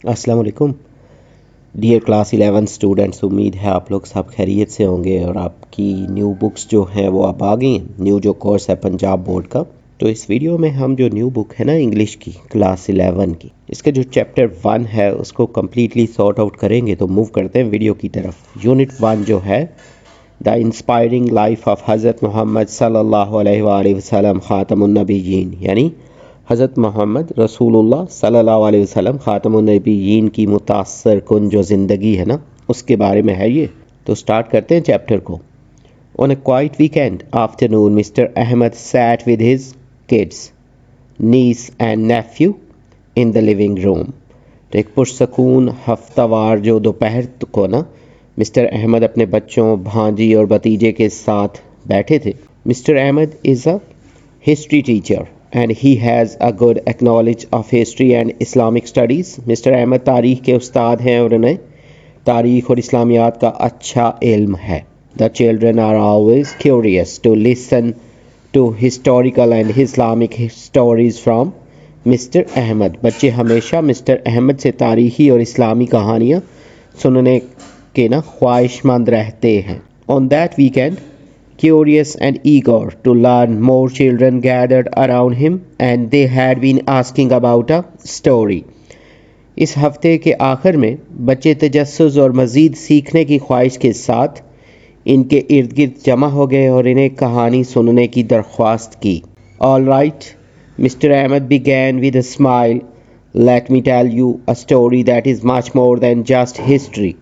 السلام علیکم dear class 11 students. امید ہے آپ لوگ سب خیریت سے ہوں گے اور آپ کی نیو بکس جو ہیں وہ اب آ گئی ہیں. نیو جو کورس ہے پنجاب بورڈ کا، تو اس ویڈیو میں ہم جو نیو بک ہے نا انگلش کی کلاس 11 کی، اس کا جو چیپٹر 1 ہے اس کو کمپلیٹلی سارٹ آؤٹ کریں گے. تو موو کرتے ہیں ویڈیو کی طرف. یونٹ 1 جو ہے دا انسپائرنگ لائف آف حضرت محمد صلی اللہ علیہ وآلہ وسلم خاتم النبیین، یعنی حضرت محمد رسول اللہ صلی اللہ علیہ وسلم خاتم النبیین کی متاثر کن جو زندگی ہے نا اس کے بارے میں ہے یہ. تو سٹارٹ کرتے ہیں چیپٹر کو. On a quiet weekend afternoon, Mr. Ahmed sat with his kids, niece and nephew in the living room. تو ایک پرسکون ہفتہ وار جو دوپہر کو نا مسٹر احمد اپنے بچوں، بھانجی اور بھتیجے کے ساتھ بیٹھے تھے. Mister Ahmed is a history teacher and he has a good knowledge of history and Islamic studies. Mister Ahmed تاریخ کے استاد ہیں اور انہیں تاریخ اور اسلامیات کا اچھا علم ہے. The children are always curious to listen to historical and Islamic stories from mister Ahmed. بچے ہمیشہ مسٹر احمد سے تاریخی اور اسلامی کہانیاں سننے کے نا خواہش مند رہتے ہیں. On that weekend, curious and eager to learn, more children gathered around him and they had been asking about a story. اس ہفتے کے آخر میں بچے تجسس اور مزید سیکھنے کی خواہش کے ساتھ ان کے ارد گرد جمع ہو گئے اور انہیں کہانی سننے کی درخواست کی. All right, Mr. Ahmed began with a smile. Let me tell you a story that is much more than just history.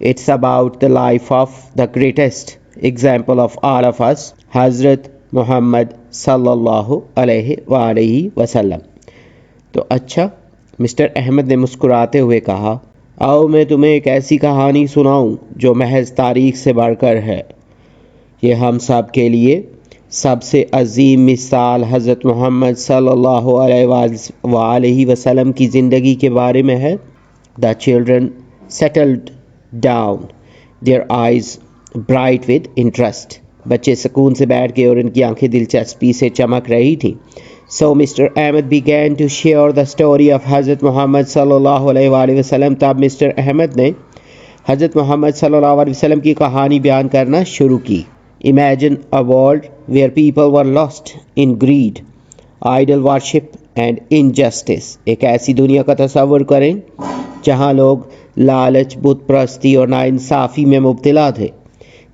It's about the life of the greatest example of all of us, حضرت محمد صلی اللہ علیہ وآلہ وسلم. تو اچھا، mister Ahmad نے مسکراتے ہوئے کہا، آؤ میں تمہیں ایک ایسی کہانی سناؤں جو محض تاریخ سے بڑھ کر ہے. یہ ہم سب کے لیے سب سے عظیم مثال حضرت محمد صلی اللہ علیہ وآلہ وسلم کی زندگی کے بارے میں ہے. The children settled down, their eyes bright with interest. بچے سکون سے بیٹھ گئے اور ان کی آنکھیں دلچسپی سے چمک رہی تھیں. So Mr. Ahmed began to share the story of حضرت محمد صلی اللہ علیہ وآلہ وسلم. تب مسٹر احمد نے حضرت محمد صلی اللہ علیہ وسلم کی کہانی بیان کرنا شروع کی. Imagine a world where people were lost in greed, idol worship and injustice. ایک ایسی دنیا کا تصور کریں جہاں لوگ لالچ، بت پرستی اور ناانصافی میں مبتلا تھے.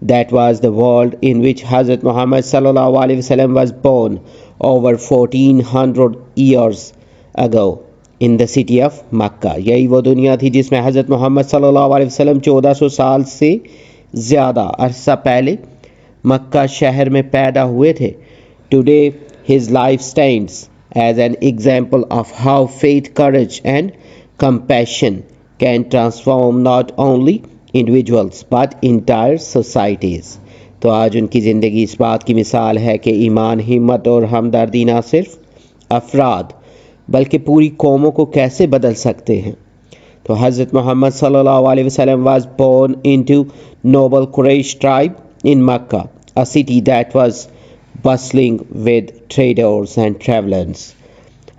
That was the world in which حضرت محمد صلی اللہ علیہ وسلم was born over 1400 years ago in the city of Makkah. یہی وہ دنیا تھی جس میں حضرت محمد صلی اللہ علیہ وسلم 1400 سال سے زیادہ عرصہ پہلے مکہ شہر میں پیدا ہوئے تھے. Today his life stands as an example of how faith, courage and compassion can transform not only individuals but entire societies. تو آج ان کی زندگی اس بات کی مثال ہے کہ ایمان، ہمت اور ہمدردی نہ صرف افراد بلکہ پوری قوموں کو کیسے بدل سکتے ہیں. تو حضرت محمد صلی اللہ علیہ وسلم was born into noble Quraysh tribe in Makkah, a city that was bustling with traders and travelers.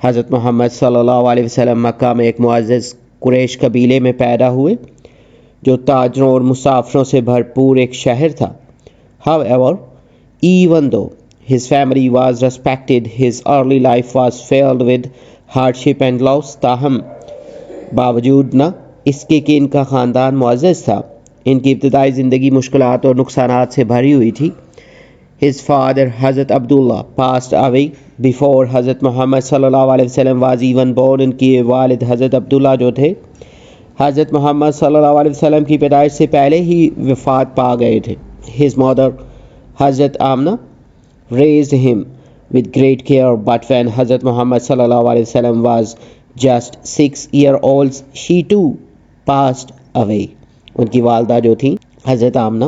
حضرت محمد صلی اللہ علیہ وسلم مکہ میں ایک معزز قریش قبیلے میں پیدا ہوئے جو تاجروں اور مسافروں سے بھرپور ایک شہر تھا. However, even though his family was respected, his early life was filled with hardship and loss. تاہم باوجود نہ اس کے کہ ان کا خاندان معزز تھا، ان کی ابتدائی زندگی مشکلات اور نقصانات سے بھری ہوئی تھی. His father حضرت عبداللہ passed away before حضرت محمد صلی اللہ علیہ وسلم was even born. ان کی والد حضرت عبداللہ جو تھے حضرت محمد صلی اللہ علیہ وسلم کی پیدائش سے پہلے ہی وفات پا گئے تھے. His mother حضرت Amna raised him with great care, but when حضرت محمد صلی اللہ علیہ وسلم was just 6 years old, she too passed away. ان کی والدہ جو تھیں حضرت آمنہ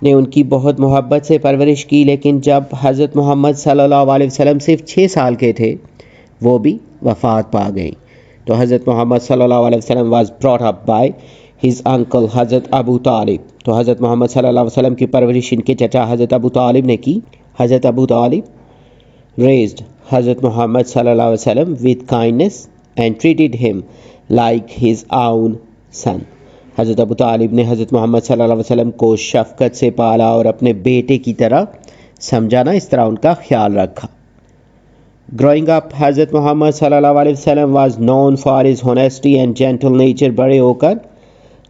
نے ان کی بہت محبت سے پرورش کی، لیکن جب حضرت محمد صلی اللہ علیہ وسلم صرف 6 سال کے تھے وہ بھی وفات پا گئیں. تو حضرت محمد صلی اللہ علیہ وسلم was brought up by his uncle حضرت ابو طالب. تو حضرت محمد صلی اللہ علیہ وسلم کی پرورش ان کے چچا حضرت ابو طالب نے کی. حضرت ابو طالب raised حضرت محمد صلی اللہ علیہ وسلم with kindness and treated him like his own son. حضرت ابو طالب نے حضرت محمد صلی اللہ علیہ وسلم کو شفقت سے پالا اور اپنے بیٹے کی طرح سمجھا نا، اس طرح ان کا خیال رکھا. Growing up, حضرت محمد صلی اللہ علیہ وسلم was known for his honesty and gentle nature. بڑے ہو کر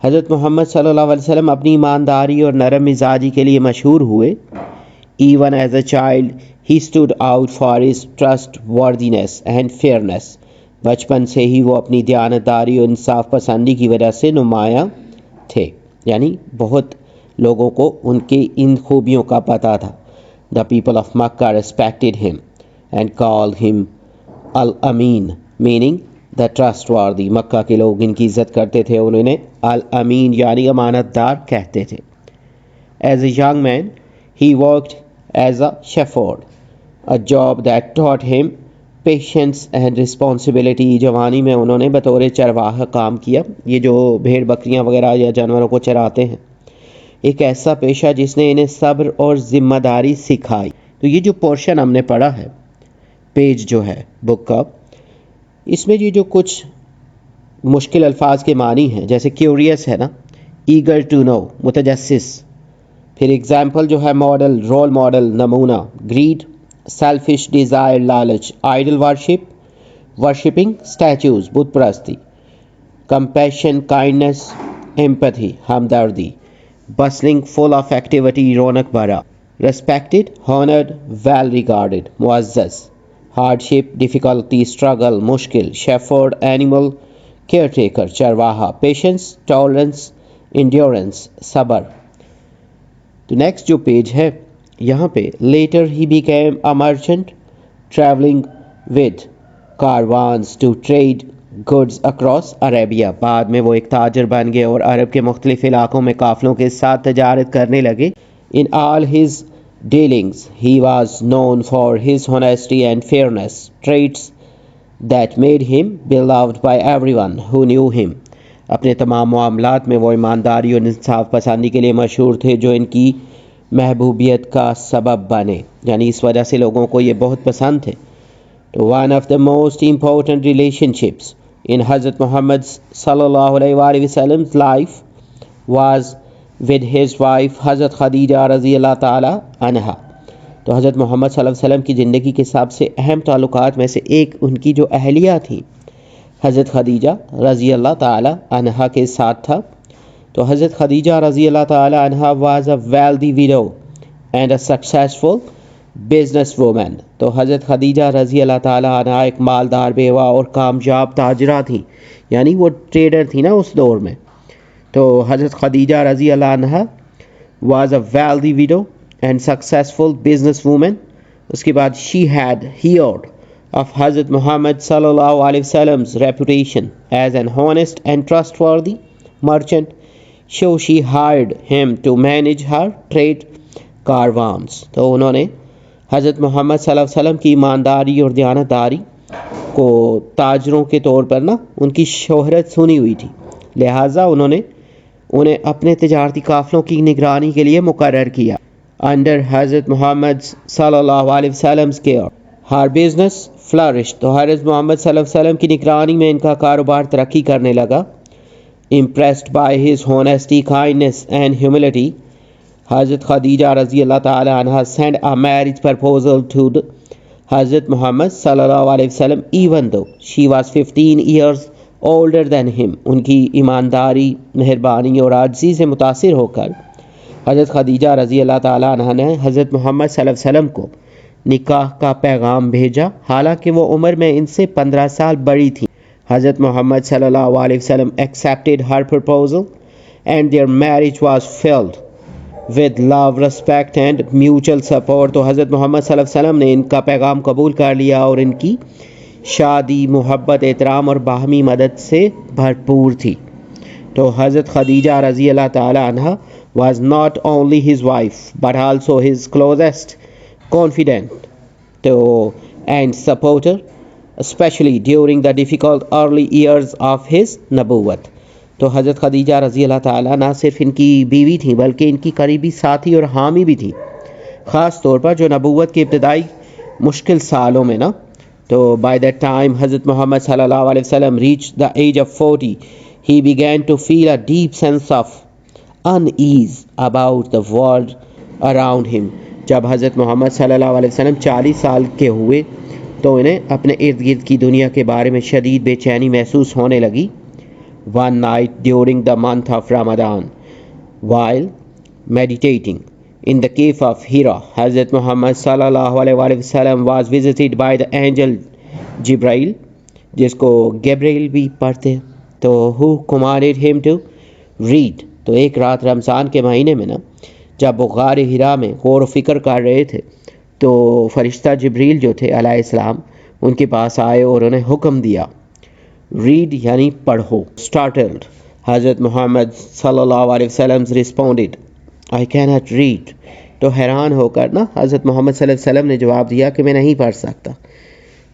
حضرت محمد صلی اللہ علیہ وسلم اپنی ایمانداری اور نرم مزاجی کے لیے مشہور ہوئے. Even as a child, he stood out for his trustworthiness and fairness. بچپن سے ہی وہ اپنی دیانتداری اور انصاف پسندی کی وجہ سے نمایاں تھے، یعنی بہت لوگوں کو ان کی ان خوبیوں کا پتہ تھا. The people of Makkah respected him and called him Al-Amin, meaning the trustworthy. مکہ کے لوگ ان کی عزت کرتے تھے، انہوں نے Al-Amin یعنی امانت دار کہتے تھے. As a young man, he worked as a shepherd, a job that taught him patience and responsibility. جوانی میں انہوں نے بطور چرواہا کام کیا، یہ جو بھیڑ بکریاں وغیرہ یا جانوروں کو چراتے ہیں، ایک ایسا پیشہ جس نے انہیں صبر اور ذمہ داری سکھائی. تو یہ جو پورشن ہم نے پڑھا ہے، پیج جو ہے بک کا، اس میں یہ جو کچھ مشکل الفاظ کے معنی ہیں، جیسے کیوریس ہے نا، ایگر ٹو نو متجسس، پھر ایگزامپل جو ہے ماڈل، رول ماڈل، نمونہ، گریڈ سیلفش ڈیزائر لالچ، آئیڈل ورشپنگ اسٹیچوز بت پرستی، کمپیشن کائنڈنس ایمپتھی ہمدردی، بسلنگ فل آف ایکٹیویٹی رونق بھرا، ریسپیکٹڈ ہانرڈ ویل ریگارڈڈ معزز، ہارڈشپ ڈیفیکلٹی اسٹرگل مشکل، شیفرڈ اینیمل کیئر ٹیکر چرواہا، پیشنس ٹالرنس انڈیورنس صبر. تو نیکسٹ جو پیج ہے یہاں پہ later he became a merchant travelling with caravans to trade goods across Arabia. بعد میں وہ ایک تاجر بن گئے اور عرب کے مختلف علاقوں میں قافلوں کے ساتھ تجارت کرنے لگے. In all his dealings, he was known for his honesty and fairness, traits that made him beloved by everyone who knew him. اپنے تمام معاملات میں وہ ایمانداری اور انصاف پسندی کے لیے مشہور تھے، جو ان کی محبوبیت کا سبب بنے، یعنی اس وجہ سے لوگوں کو یہ بہت پسند تھے. تو one of the most important relationships in حضرت محمد صلی اللہ علیہ وآلہ وسلم's life was with his wife حضرت خدیجہ رضی اللہ تعالی عنہا. تو حضرت محمد صلی اللہ علیہ وسلم کی زندگی کے سب سے اہم تعلقات میں سے ایک ان کی جو اہلیہ تھی حضرت خدیجہ رضی اللہ تعالی عنہا کے ساتھ تھا. تو حضرت خدیجہ رضی اللہ تعالی عنہا was a wealthy widow and a successful business woman. تو حضرت خدیجہ رضی اللہ تعالی عنہا ایک مالدار بیوہ اور کامیاب تاجرہ تھی، یعنی وہ ٹریڈر تھی نا اس دور میں. تو حضرت خدیجہ رضی اللہ عنہ was a wealthy widow and successful business woman. اس کے بعد she had heard of حضرت محمد صلی اللہ علیہ وسلم's reputation as an honest and trustworthy merchant, so she hired him to manage her trade caravans. تو انہوں نے حضرت محمد صلی اللہ علیہ وسلم کی ایمانداری اور دیانتداری کو تاجروں کے طور پر نا ان کی شہرت سنی ہوئی تھی، لہٰذا انہوں نے انہیں اپنے تجارتی قافلوں کی نگرانی کے لیے مقرر کیا. Under حضرت محمد صلی اللہ علیہ وسلم care, her business flourished. تو حضرت محمد صلی اللہ علیہ وسلم کی نگرانی میں ان کا کاروبار ترقی کرنے لگا. Impressed by his honesty, kindness and humility, حضرت خدیجہ رضی اللہ تعالی عنہ sent a marriage proposal to حضرت محمد صلی اللہ علیہ وسلم even though she was 15 years older than him. ان کی ایمانداری، مہربانی اور عاجزی سے متاثر ہو کر حضرت خدیجہ رضی اللہ تعالیٰ عنہ نے حضرت محمد صلی اللہ علیہ وسلم کو نکاح کا پیغام بھیجا، حالانکہ وہ عمر میں ان سے 15 سال بڑی تھی. حضرت محمد صلی اللہ علیہ وسلم accepted her proposal and their marriage was filled with love, respect and mutual support. تو حضرت محمد صلی اللہ علیہ وسلم نے ان کا پیغام قبول کر لیا اور ان کی شادی محبت، احترام اور باہمی مدد سے بھرپور تھی. تو حضرت خدیجہ رضی اللہ تعالی عنہ was not only his wife but also his closest confidant and supporter, especially during the difficult early years of his نبوت. تو حضرت خدیجہ رضی اللہ تعالیٰ نہ صرف ان کی بیوی تھیں بلکہ ان کی قریبی ساتھی اور حامی بھی تھی، خاص طور پر جو نبوت کے ابتدائی مشکل سالوں میں نا تو by that time Hazrat Muhammad sallallahu alaihi wasallam reached the age of 40. He began to feel a deep sense of unease about the world around him. جب حضرت محمد صلی اللہ علیہ وسلم 40 سال کے ہوئے تو انہیں اپنے ارد گرد کی دنیا کے بارے میں شدید بے چینی محسوس ہونے لگی. One night during the month of Ramadan, while meditating in the cave of Hira, Hazrat Muhammad sallallahu alaihi wasallam was visited by the angel Jibreel, جس کو گیبریل بھی پڑھتے ہیں, تو who commanded him to read. تو ایک رات رمضان کے مہینے میں نا جب وہ غار ہرا میں غور و فکر کر رہے تھے تو فرشتہ جبریل جو تھے علیہ السلام ان کے پاس آئے اور انہیں حکم دیا ریڈ یعنی پڑھو. Startled, حضرت محمد صلی اللہ علیہ وسلم responded, I cannot read. تو حیران ہو کر نا حضرت محمد صلی اللہ علیہ وسلم نے جواب دیا کہ میں نہیں پڑھ سکتا.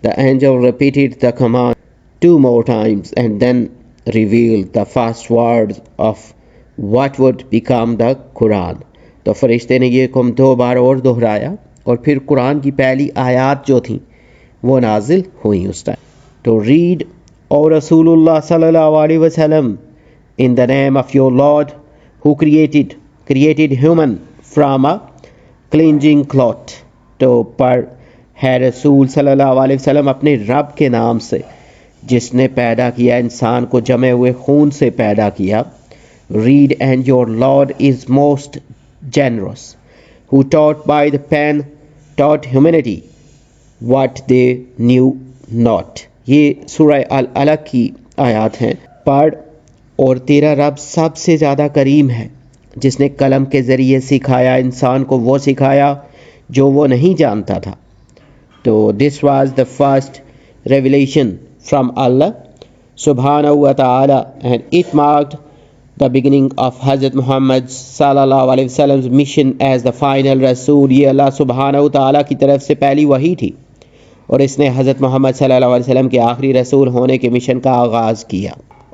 The angel repeated the command 2 more times and then revealed the first words of what would become the Quran. تو فرشتے نے یہ حکم 2 بار اور دہرایا اور پھر قرآن کی پہلی آیات جو تھیں وہ نازل ہوئیں اس ٹائم. تو ریڈ او رسول اللہ صلی اللہ علیہ وسلم in the name of your Lord who created human from a clinging cloth. تو پڑھ ہے رسول صلی اللہ علیہ وسلم اپنے رب کے نام سے جس نے پیدا کیا انسان کو جمے ہوئے خون سے پیدا کیا. Read and your Lord is most generous, who taught by the pen taught humanity what they knew not. یہ سورہ العلق کی آیات ہیں. پڑھ اور تیرا رب سب سے زیادہ کریم ہے جس نے قلم کے ذریعے سکھایا انسان کو وہ سکھایا جو وہ نہیں جانتا تھا. تو this was the first revelation from Allah subhanahu wa ta'ala and it marked the beginning of Hazrat Muhammad sallallahu alaihi wasallam's mission as the final Rasul. یہ اللہ سبحانہ و تعالیٰ کی طرف سے پہلی وحی تھی اور اس نے حضرت محمد صلی اللہ علیہ وسلم کے آخری رسول ہونے کے مشن کا آغاز کیا.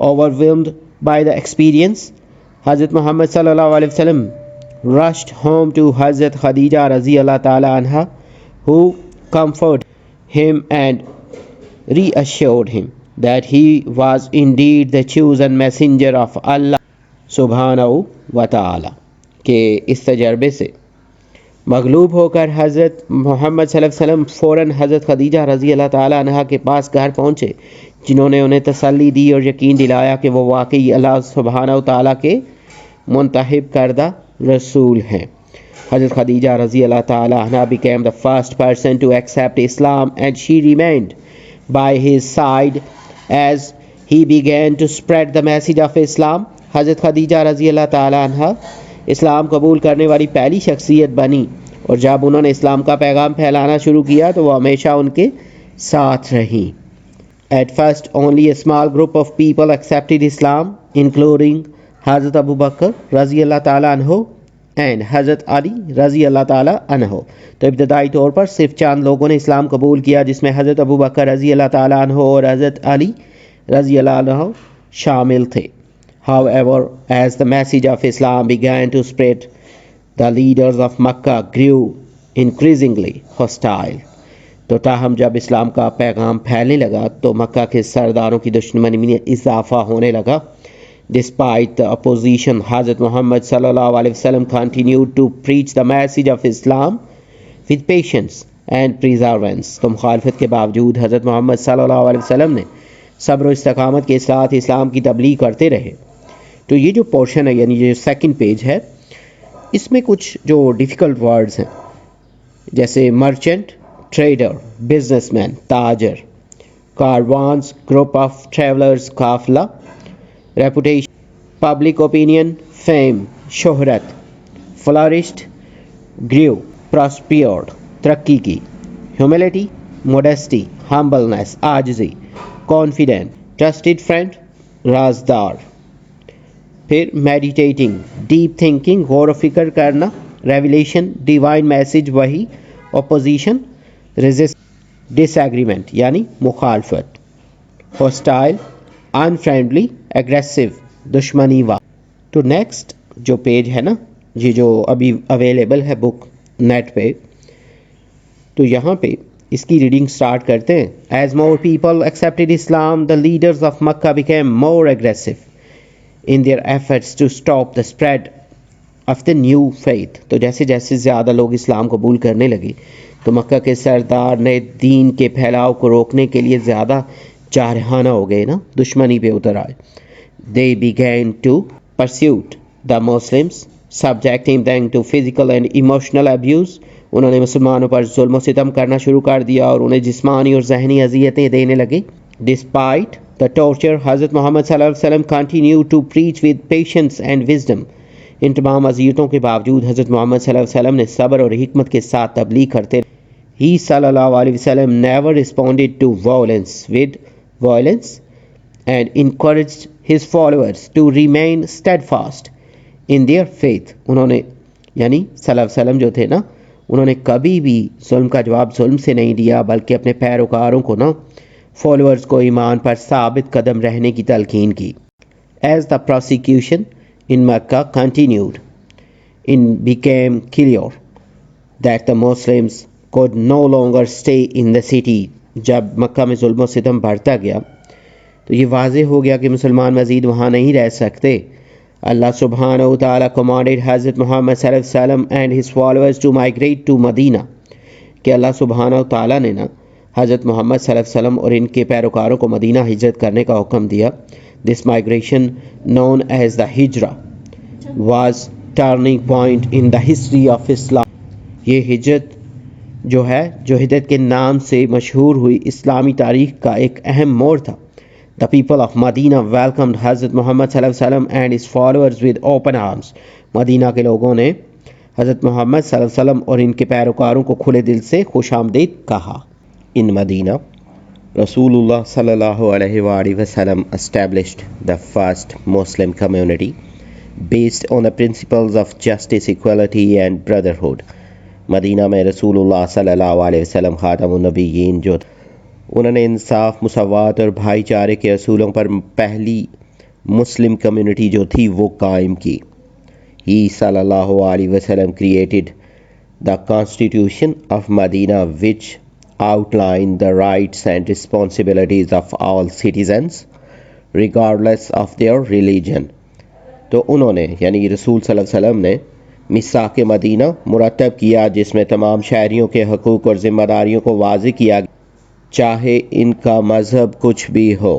Overwhelmed by the experience, حضرت محمد صلی اللہ علیہ وسلم rushed home to حضرت خدیجہ رضی اللہ تعالی عنہ who comforted him and reassured him that he was indeed the chosen messenger of Allah سبحانہ و تعالی. کہ اس تجربے سے مغلوب ہو کر حضرت محمد صلی اللہ علیہ وسلم فوراً حضرت خدیجہ رضی اللہ تعالی عنہ کے پاس گھر پہنچے جنہوں نے انہیں تسلی دی اور یقین دلایا کہ وہ واقعی اللہ سبحانہ و تعالی کے منتخب کردہ رسول ہیں. حضرت خدیجہ رضی اللہ تعالی عنہ became the first person to accept Islam and she remained by his side as he began to spread the message of Islam. حضرت خدیجہ رضی اللہ تعالی عنہ اسلام قبول کرنے والی پہلی شخصیت بنی اور جب انہوں نے اسلام کا پیغام پھیلانا شروع کیا تو وہ ہمیشہ ان کے ساتھ رہیں. At first only a small group of people accepted Islam including حضرت ابو بکر رضی اللہ تعالی عنہ and حضرت علی رضی اللہ تعالی عنہ. تو ابتدائی طور پر صرف چند لوگوں نے اسلام قبول کیا جس میں حضرت ابو بکر رضی اللہ تعالی عنہ اور حضرت علی رضی اللہ عنہ شامل تھے. However, as the message of Islam began to spread, the leaders of Makkah grew increasingly hostile. تو تاہم جب اسلام کا پیغام پھیلنے لگا تو مکہ کے سرداروں کی دشمنی میں اضافہ ہونے لگا. Despite the opposition, Hazrat Muhammad sallallahu alaihi wasallam continued to preach the message of Islam with patience and perseverance. تو مخالفت کے باوجود حضرت محمد صلی اللہ علیہ وسلم نے صبر و استقامت کے ساتھ اسلام کی تبلیغ کرتے رہے. تو یہ جو پورشن ہے یعنی یہ سیکنڈ پیج ہے اس میں کچھ جو ڈیفیکلٹ ورڈز ہیں جیسے مرچنٹ ٹریڈر بزنس مین تاجر کاروانز گروپ آف ٹریولرز قافلہ ریپوٹیشن پبلک اوپینین فیم شہرت فلورشڈ گریو پراسپیئرڈ ترقی کی ہیوملٹی موڈیسٹی ہمبلنس عاجزی کانفیڈنٹ ٹرسٹڈ فرینڈ رازدار. پھر میڈیٹیٹنگ ڈیپ تھنکنگ غور و فکر کرنا ریویلیشن ڈیوائن میسج وحی اپوزیشن ریزسٹ ڈس ایگریمنٹ یعنی مخالفت ہوسٹائل انفرینڈلی اگریسو دشمنی وا. تو نیکسٹ جو پیج ہے نا یہ جو ابھی اویلیبل ہے بک نیٹ پہ تو یہاں پہ اس کی ریڈنگ سٹارٹ کرتے ہیں. As more people accepted Islam the leaders of Makkah became more aggressive in their efforts to stop the spread of the new faith. تو جیسے جیسے زیادہ لوگ اسلام قبول کرنے لگے تو مکہ کے سردار نئے دین کے پھیلاؤ کو روکنے کے لیے زیادہ جارحانہ ہو گئے نا، دشمنی پہ اتر آئے. They began to pursue the Muslims, subjecting them to physical and emotional abuse. انہوں نے مسلمانوں پر ظلم و ستم کرنا شروع کر دیا اور انہیں جسمانی اور ذہنی اذیتیں دینے لگے. Despite the torture, حضرت محمد صلی اللہ علیہ وسلم continued to preach with patience and wisdom. ان تمام اذیتوں کے باوجود حضرت محمد صلی اللہ علیہ وسلم نے صبر اور حکمت کے ساتھ تبلیغ کرتے رہے. He صلی اللہ علیہ وسلم never responded to violence with violence and encouraged his followers to remain steadfast in their faith. انہوں نے یعنی صلی اللہ علیہ وسلم جو تھے نا، انہوں نے کبھی بھی ظلم کا جواب ظلم سے نہیں دیا، بلکہ اپنے پیروکاروں کو نا، فالوورز کو ایمان پر ثابت قدم رہنے کی تلقین کی. As the persecution in Makkah continued, it became clear that the Muslims could no longer stay in the city. جب مکہ میں ظلم و ستم بڑھتا گیا تو یہ واضح ہو گیا کہ مسلمان مزید وہاں نہیں رہ سکتے. اللہ سبحانہ و تعالیٰ commanded حضرت محمد صلی اللہ علیہ وسلم and his followers to migrate to Medina. کہ اللہ سبحانہ و تعالیٰ نے نا حضرت محمد صلی اللہ علیہ وسلم اور ان کے پیروکاروں کو مدینہ ہجرت کرنے کا حکم دیا. This migration, known as the Hijra, was turning point in the history of Islam. یہ ہجرت جو ہے، جو ہجرت کے نام سے مشہور ہوئی، اسلامی تاریخ کا ایک اہم موڑ تھا. The people of Medina welcomed حضرت محمد صلی اللہ علیہ وسلم and his followers with open arms. مدینہ کے لوگوں نے حضرت محمد صلی اللہ علیہ وسلم اور ان کے پیروکاروں کو کھلے دل سے خوش آمدید کہا. In Medina, Rasulullah sallallahu alaihi wasallam established the first Muslim community based on the principles of justice, equality and brotherhood. مدینہ میں رسول اللہ صلی اللہ علیہ وسلم خاتم النبیین جو انہوں نے انصاف، مساوات اور بھائی چارے کے اصولوں پر پہلی مسلم کمیونٹی جو تھی وہ قائم کی. He صلی اللہ علیہ وسلم created the Constitution of Medina which outlined the rights and responsibilities of all citizens regardless of their religion. تو انہوں نے یعنی رسول صلی اللہ علیہ وسلم نے میثاق مدینہ مرتب کیا جس میں تمام شہریوں کے حقوق اور ذمہ داریوں کو واضح کیا گیا، چاہے ان کا مذہب کچھ بھی ہو.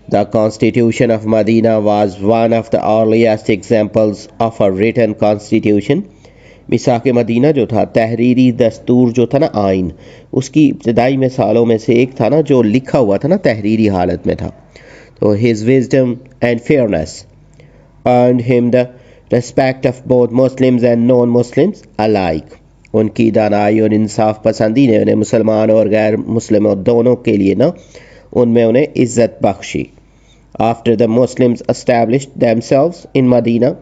The Constitution of Medina was one of the earliest examples of a written constitution. میثاق مدینہ جو تھا، تحریری دستور جو تھا نا، آئین، اس کی ابتدائی مثالوں میں سے ایک تھا نا جو لکھا ہوا تھا نا، تحریری حالت میں تھا. تو his wisdom and fairness earned him the respect of both Muslims and non-Muslims alike. ان کی دانائی اور انصاف پسندی نے انہیں مسلمان اور غیر مسلموں دونوں کے لیے نا ان میں انہیں عزت بخشی. After the Muslims established themselves in Medina,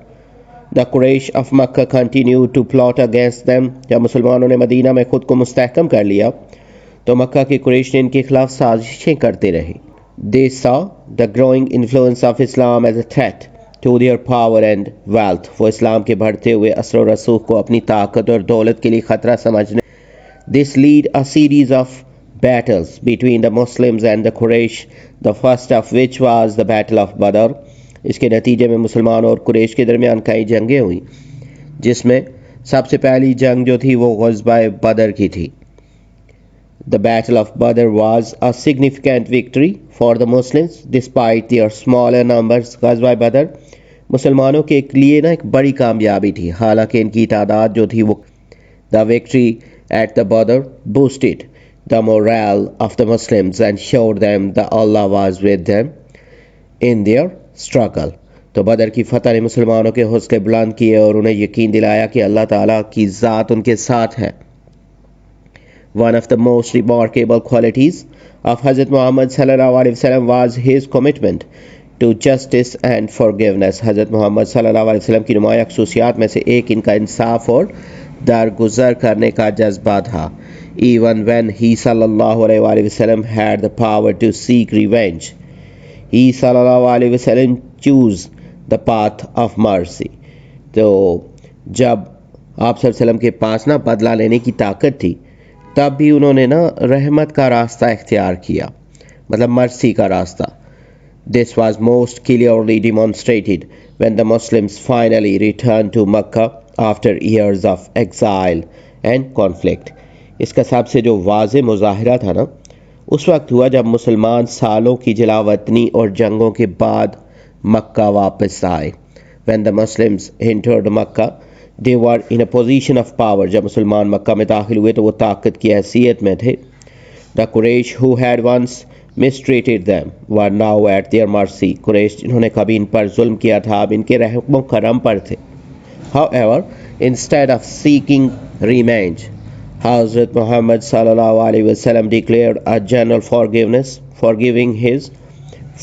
the Quraysh of Makkah continued to plot against them. جب مسلمانوں نے مدینہ میں خود کو مستحکم کر لیا تو مکہ کے قریش نے ان کے خلاف سازشیں کرتے رہے. They saw the growing influence of Islam as a threat to their power and wealth. وہ اسلام کے بڑھتے ہوئے اثر و رسوخ کو اپنی طاقت اور دولت کے لیے خطرہ سمجھنے. This led a series of battles between the Muslims and the Quraysh, the first of which was the Battle of Badr. اس کے نتیجے میں مسلمانوں اور قریش کے درمیان کئی جنگیں ہوئیں، جس میں سب سے پہلی جنگ جو تھی وہ غزوہ بدر کی تھی. The Battle of Badr was a significant victory for the Muslims despite their smaller numbers. غزوہ بدر مسلمانوں کے لیے نا ایک بڑی کامیابی تھی، حالانکہ ان کی تعداد جو تھی وہ. The victory at the Badr boosted the morale of the Muslims and showed them that Allah was with them in their struggle. تو بدر کی فتح نے مسلمانوں کے حوصلے بلند کیے اور انہیں یقین دلایا کہ اللہ تعالیٰ کی ذات ان کے ساتھ ہے. One of the most remarkable qualities of Hazrat Muhammad sallallahu alaihi wasallam was his commitment to justice and forgiveness. حضرت محمد صلی اللہ علیہ وسلم کی نمایاں خصوصیات میں سے ایک ان کا انصاف اور درگزر کرنے کا جذبہ تھا. Even when he صلی اللہ علیہ وسلم had the power to seek revenge, he صلی اللہ علیہ وسلم choose the path of mercy. تو جب آپ صلی اللہ علیہ وسلم کے پاس نا بدلہ لینے کی طاقت تھی تب بھی انہوں نے نا رحمت کا راستہ اختیار کیا، مطلب مرسی کا راستہ. This was most clearly demonstrated when the Muslims finally returned to Mecca after years of exile and conflict. اس کا سب سے جو واضح مظاہرہ تھا نا اس وقت ہوا جب مسلمان سالوں کی جلاوطنی اور جنگوں کے بعد مکہ واپس آئے. When the Muslims entered Mecca, they were in a position of power. جب مسلمان مکہ میں داخل ہوئے تو وہ طاقت کی حیثیت میں تھے. The Quraysh who had once mistreated them were now at their mercy. قریش جنہوں نے کبھی ان پر ظلم کیا تھا اب ان کے رحم و کرم پر تھے. However, instead of seeking revenge, Hazrat Muhammad sallallahu alaihi wasallam declared a general forgiveness, forgiving his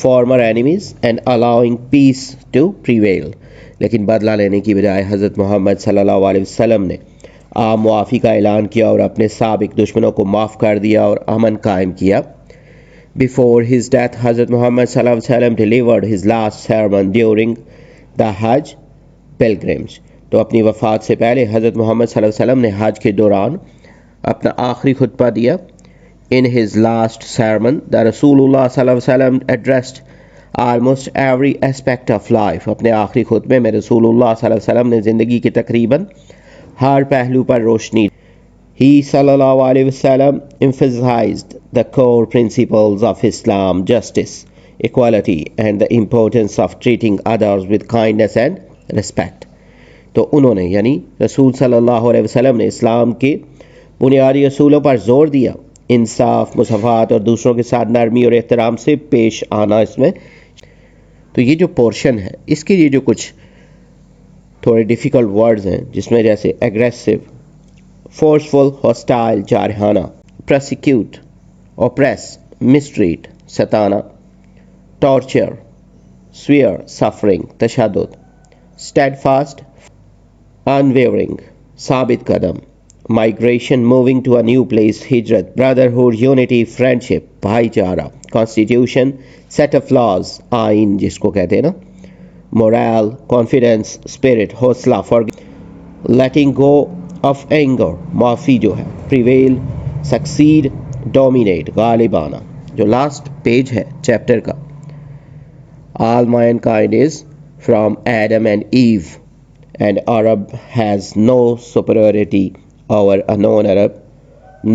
former enemies and allowing peace to prevail. لیکن بدلہ لینے کی بجائے حضرت محمد صلی اللہ علیہ وسلم نے عام معافی کا اعلان کیا اور اپنے سابق دشمنوں کو معاف کر دیا اور امن قائم کیا. Before his death, Hazrat Muhammad sallallahu alaihi wasallam delivered his last sermon during the Hajj pilgrimage. تو اپنی وفات سے پہلے حضرت محمد صلی اللہ علیہ وسلم نے حج کے دوران اپنا آخری خطبہ دیا. In his last sermon, the Rasulullah sallallahu alaihi wasallam addressed almost every aspect of life. اپنے آخری خطبے میں رسول اللہ صلی اللہ علیہ وسلم نے زندگی کے تقریباً ہر پہلو پر روشنی. He sallallahu alaihi wasallam emphasized the core principles of Islam: justice, equality, and the importance of treating others with kindness and respect. تو انہوں نے یعنی رسول صلی اللہ علیہ وسلم نے اسلام کے بنیادی اصولوں پر زور دیا: انصاف، مساوات اور دوسروں کے ساتھ نرمی اور احترام سے پیش آنا. اس میں تو یہ جو پورشن ہے اس کے لیے جو کچھ تھوڑے ڈیفیکلٹ ورڈز ہیں جس میں جیسے اگریسو، فورسفل، ہاسٹائل جارحانہ، persecute, oppress, mistreat ستانا، torture, severe suffering تشدد، اسٹیڈ فاسٹ unwavering ثابت قدم، migration moving to a new place ہجرت، brotherhood unity friendship بھائی چارہ، constitution set of laws آئین جس کو کہتے ہیں نا، morale confidence spirit حوصلہ letting go of anger معافی جو ہے، prevail succeed dominate غالب آنا. جو لاسٹ پیج ہے چیپٹر کا، all mankind is from Adam and Eve and Arab has no superiority over a non-Arab,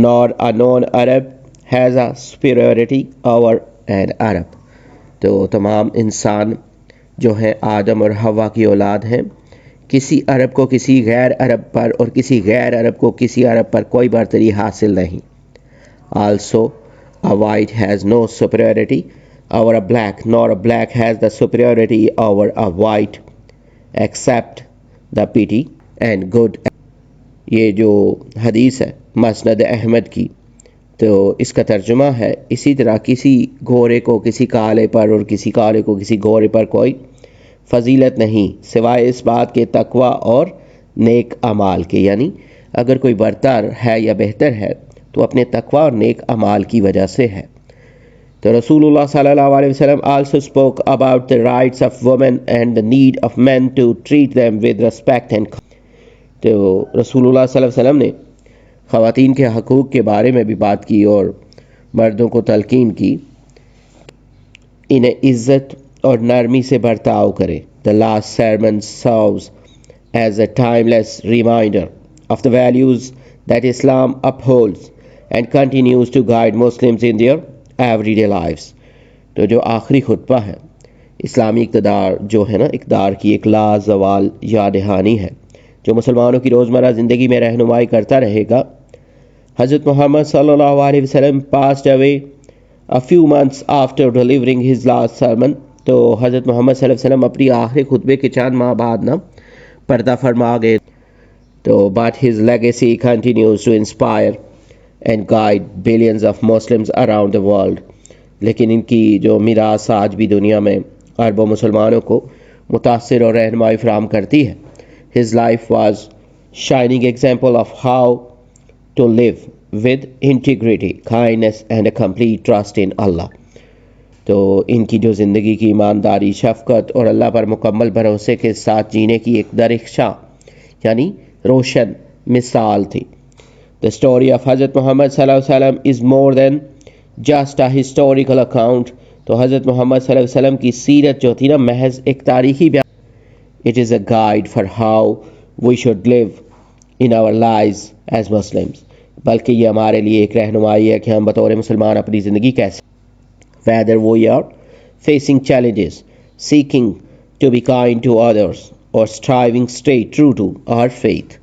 nor a non-Arab has a superiority over an Arab. تو تمام انسان جو ہیں آدم اور حوا کی اولاد ہیں، کسی عرب کو کسی غیر عرب پر اور کسی غیر عرب کو کسی عرب پر کوئی برتری حاصل نہیں. Also a white has no superiority over a black, nor a black has the superiority over a white except the pity and good. یہ جو حدیث ہے مسند احمد کی، تو اس کا ترجمہ ہے اسی طرح کسی گورے کو کسی کالے پر اور کسی کالے کو کسی گورے پر کوئی فضیلت نہیں سوائے اس بات کے تقوی اور نیک اعمال کے. یعنی اگر کوئی برتر ہے یا بہتر ہے تو اپنے تقوی اور نیک اعمال کی وجہ سے ہے. تو رسول اللہ صلی اللہ علیہ وسلم also spoke about the rights of women and the need of men to treat them with respect and تو رسول اللہ صلی اللہ علیہ وسلم نے خواتین کے حقوق کے بارے میں بھی بات کی اور مردوں کو تلقین کی انہیں عزت اور نرمی سے برتاؤ کرے. The last sermon serves as a timeless reminder of the values that Islam upholds and continues to guide Muslims in their everyday lives. تو جو آخری خطبہ ہے اسلامی اقتدار جو ہے نا اقدار کی ایک لازوال یاد دہانی ہے جو مسلمانوں کی روزمرہ زندگی میں رہنمائی کرتا رہے گا. حضرت محمد صلی اللہ علیہ وسلم passed away a few months after delivering his last sermon. تو حضرت محمد صلی اللہ علیہ وسلم اپنی آخری خطبے کے چند ماہ بعد نا پردہ فرما گئے. تو but his legacy continues to inspire and guide billions of Muslims around the world. لیکن ان کی جو میراث آج بھی دنیا میں اربوں مسلمانوں کو متاثر اور رہنمائی فراہم کرتی ہے. His life was shining example of how to live with integrity, kindness and a complete trust in Allah. تو ان کی جو زندگی کی ایمانداری، شفقت اور اللہ پر مکمل بھروسے کے ساتھ جینے کی ایک درخشاں یعنی روشن مثال تھی. The story of Hazrat Muhammad sallallahu alaihi wasallam is more than just a historical account. تو حضرت محمد صلی اللہ علیہ وسلم کی سیرت جو تھی نا محض ایک تاریخی بیان. It is a guide for how we should live in our lives as Muslims. بلکہ یہ ہمارے لیے ایک رہنمائی ہے کہ ہم بطور مسلمان اپنی زندگی کیسے. Whether we are facing challenges, seeking to be kind to others, or striving stay true to our faith.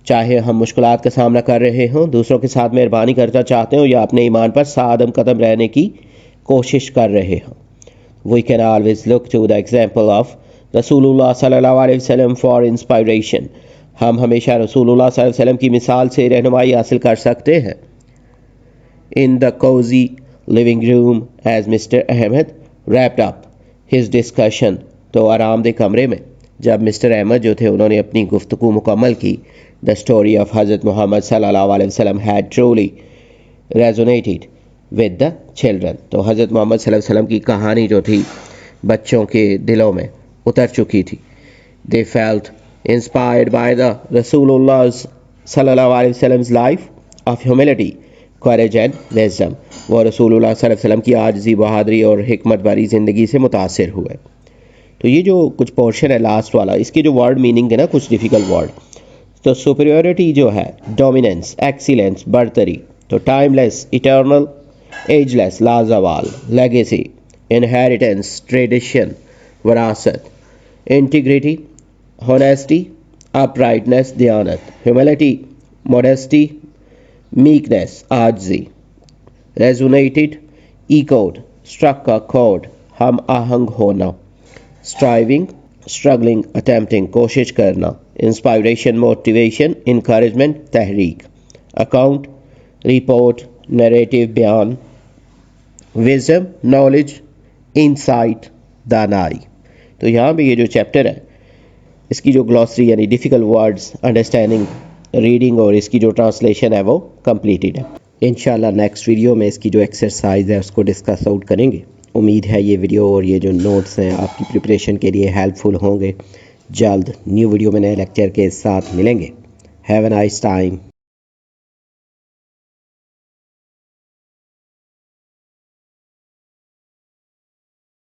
چاہے ہم مشکلات کا سامنا کر رہے ہوں، دوسروں کے ساتھ مہربانی کرنا چاہتے ہوں یا اپنے ایمان پر سادم قدم رہنے کی کوشش کر رہے ہوں. We can always look to the example of Rasulullah sallallahu alaihi wasallam for inspiration. ہم ہمیشہ رسول اللہ صلی اللہ علیہ وسلم کی مثال سے رہنمائی حاصل کر سکتے ہیں. In the cozy living room as Mr. Ahmed wrapped up his discussion. تو آرام دہ کمرے میں جب مسٹر احمد جو تھے انہوں نے اپنی گفتگو مکمل کی. The story of Hazrat Muhammad sallallahu alaihi wasallam had truly resonated with the children. تو حضرت محمد صلی اللہ علیہ وسلم کی کہانی جو تھی بچوں کے دلوں میں اتر چکی تھی. They felt inspired by the Rasulullah sallallahu alaihi wasallam's life of humility, courage and wisdom. وہ رسول اللہ صلی اللہ علیہ وسلم کی عاجزی، بہادری اور حکمت بھری زندگی سے متاثر ہوئے. تو یہ جو کچھ پورشن ہے لاسٹ والا، اس کی جو ورڈ میننگ ہے نا کچھ ڈیفیکلٹ ورڈ. تو سپریورٹی جو ہے، ڈومیننس، ایکسیلنس، برتری. تو timeless, eternal, ageless, لازوال، لیگیسی، انہیریٹنس، ٹریڈیشن، وراثت. انٹیگریٹی، ہونیسٹی، اپرائٹنس، دیانت. ہیوملٹی، موڈیسٹی، میکنیس، عاجزی. ریزونیٹڈ، ایکوڈ، اسٹرک اے کورڈ، ہم آہنگ ہونا. اسٹرائیونگ، اسٹرگلنگ، اٹیمپٹنگ، کوشش کرنا. انسپائریشن، موٹیویشن، انکریجمنٹ، تحریک. اکاؤنٹ، رپورٹ، نیریٹو، بیان. وزڈم، نالج، انسائٹ، دانائی. تو یہاں پہ یہ جو چیپٹر ہے اس کی جو گلوسری یعنی ڈیفیکلٹ ورڈز، انڈرسٹینڈنگ، ریڈنگ اور اس کی جو ٹرانسلیشن ہے وہ کمپلیٹڈ ہے. انشاءاللہ نیکسٹ ویڈیو میں اس کی جو ایکسرسائز ہے اس کو ڈسکس آؤٹ کریں گے. امید ہے یہ ویڈیو اور یہ جو نوٹس ہیں آپ کی پریپریشن کے لیے ہیلپ فل ہوں گے. جلد نیو ویڈیو میں نئے لیکچر کے ساتھ ملیں گے. Have a nice time.